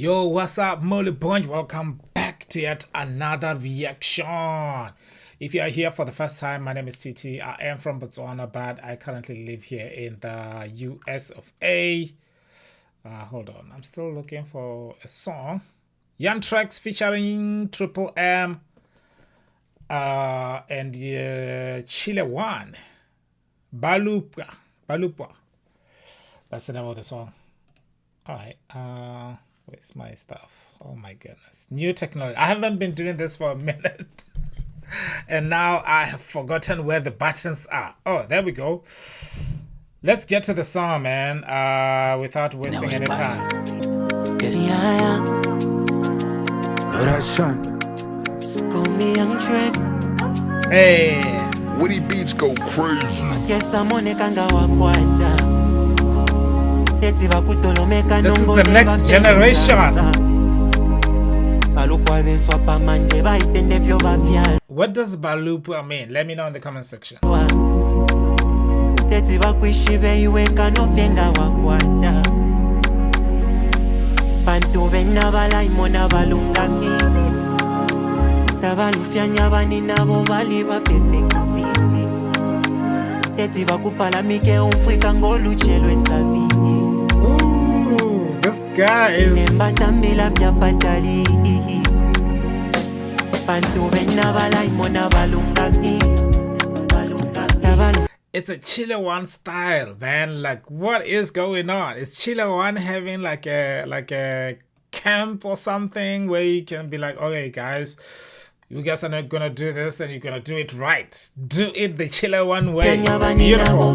Yo, what's up, Molly Bunch? Welcome back to yet another reaction. If you are here for the first time, my name is TT. I am from Botswana, but I currently live here in the US of A. Hold on, I'm still looking for a song. Young Trex featuring Triple M and Chile 1. Balupwa. That's the name of the song. Alright, where's my stuff? Oh my goodness. New technology. I haven't been doing this for a minute. And now I have forgotten where the buttons are. Oh, there we go. Let's get to the song, man, without wasting any time. NowThat'sReaction. Call me Young Trex. Hey. Woody beats go crazy. Guess I'm on a kanga wakwanda. This is the next generation. What does Balupwa mean? Let me know in the comment section. Ooh, this guy is... It's a Chile 1 style, man. Like, what is going on? Is Chile 1 having like a camp or something where you can be like, okay, guys, you guys are not gonna do this and you're gonna do it right. Do it the Chile 1 way. Beautiful.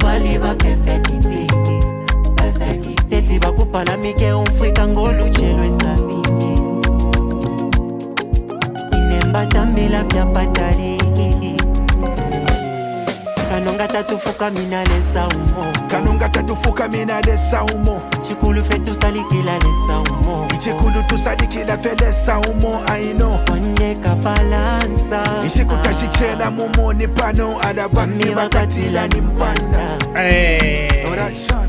Kanonga tatufuka mina lesa umo. Kanonga tatufuka mina lesa umo. Chikulu fetu salikila lesa umo. Chikulu tusadikila felesa umo. I know. Wanye kapalansa. Ishikutashicela mumo ni pano. Adabami wakatila ni mpanda. NowThat'sReaction.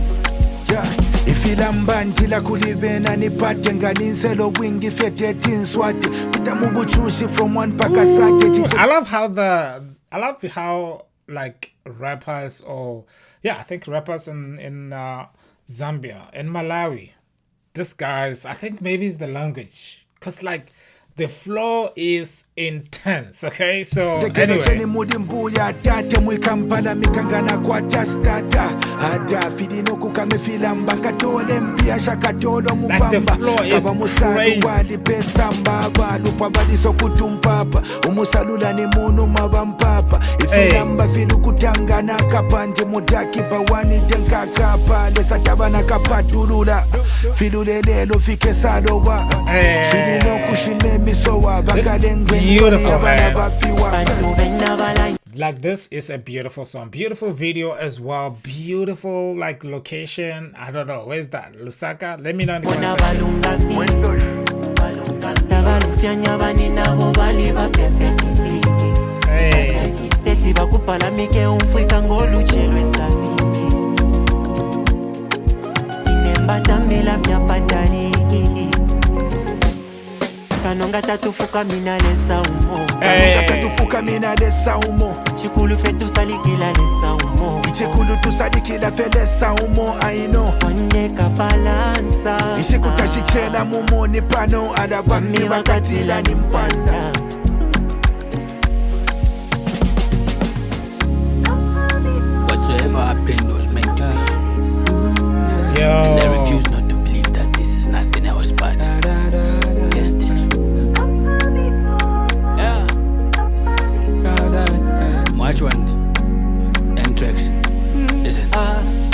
Yeah. Ifilambandila kulibena ni patenga ninselo wingi feteti nswati. Kutamubuchushi from one pakasate. I love how like rappers, or yeah, I think rappers in Zambia and Malawi, this guy's, I think maybe it's the language, because like the flow is intense. Okay, so anyway, like the flow is crazy. This is beautiful, man. Like, this is a beautiful song, beautiful video as well, beautiful like location. I don't know, where's that? Lusaka? Let me know in the comment Kanonga tatufuka mina lesa umo. Kanonga tatufuka mina lesa umo. Chikulu fetu salikila lesa umo. Chikulu tusadikila felesa umo. I know. Wanye kapalansa. Ishikutashicela mumo ni pano. Adabami wakatila ni mpanda. Whatsoever happened was meant to be. Yo. And I refuse not to believe that this is nothing else but destiny. Yeah. Watch one. Young Trex. Listen.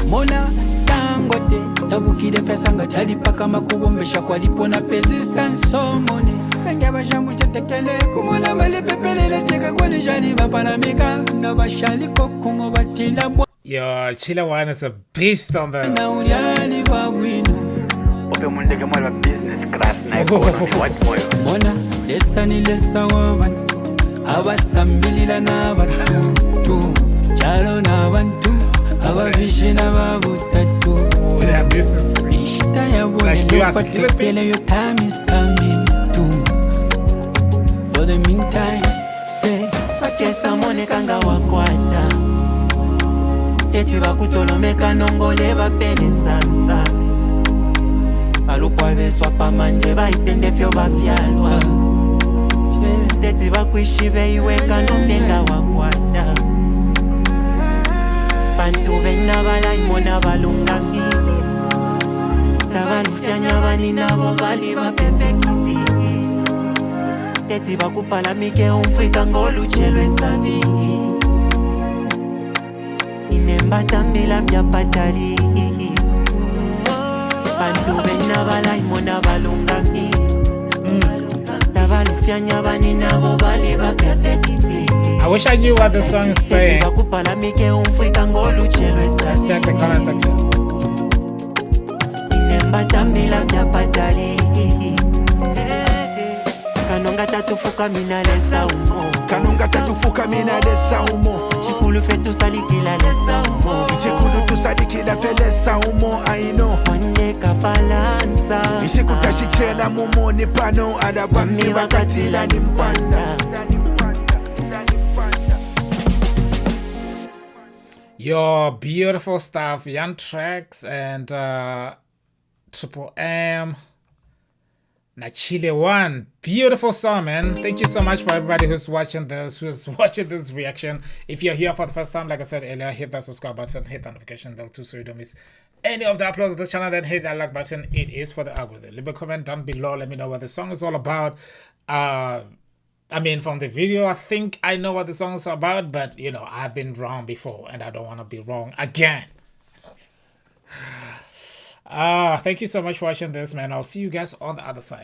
Mona tangote tabuki de fesanga tali paka makubombesha kwa lipo na persistence so mone benga bashamu chetekele kumona mali pepelele cheka kwa nijani bapalamika na bashali kokumo batinda. Yo, Chile 1 is a beast on the... Na uliani wa wino ope mundege mwa business class na iko what moyo mona lesa ni lesa wabantu abasambilila na bantu chalo na bantu abavishina babutatu with the abuses. Like you are sleeping. Your time is coming too. For the meantime, say Bakesa mone kanga wakwata Eti bakutolomeka nongole bapele nsansa Balupwa beswa pamanje baipende fyo bafyalwa Teti bakwishibe iweka nofenda wakwata Bantu bena balaimona balungapi Tabalufyanya bani nabo bali bapefekiti Teti bakupalamike umfika ngoluchelwe sabi Inemba mbila vya patali Bantu bena balaimona balungapi Tabalufyanya bani nabo bali bapefekiti I wish I knew what the song is saying. Teti bakupalamike umfika ngoluchelwe sabi Let's check the comment section. Inemba mbila vya patali Kanonga tatufuka mina lesa umo Kanonga tatufuka mina lesa umo Chikulu fetu salikila lesa umo Chikulu tusadikila felesa umo I know Mwande kapalansa Ishikutashicela mumo ni pano Adabami wakatila ni mpanda. Your beautiful stuff, Young Trex and Triple M. Na Chile 1. Beautiful song, man. Thank you so much for everybody who's watching this, reaction. If you're here for the first time, like I said earlier, hit that subscribe button, hit that notification bell too so you don't miss any of the uploads of this channel. Then hit that like button. It is for the algorithm. Leave a comment down below. Let me know what the song is all about. I mean, from the video, I think I know what the song is about, but you know, I've been wrong before and I don't want to be wrong again. Thank you so much for watching this, man. I'll see you guys on the other side.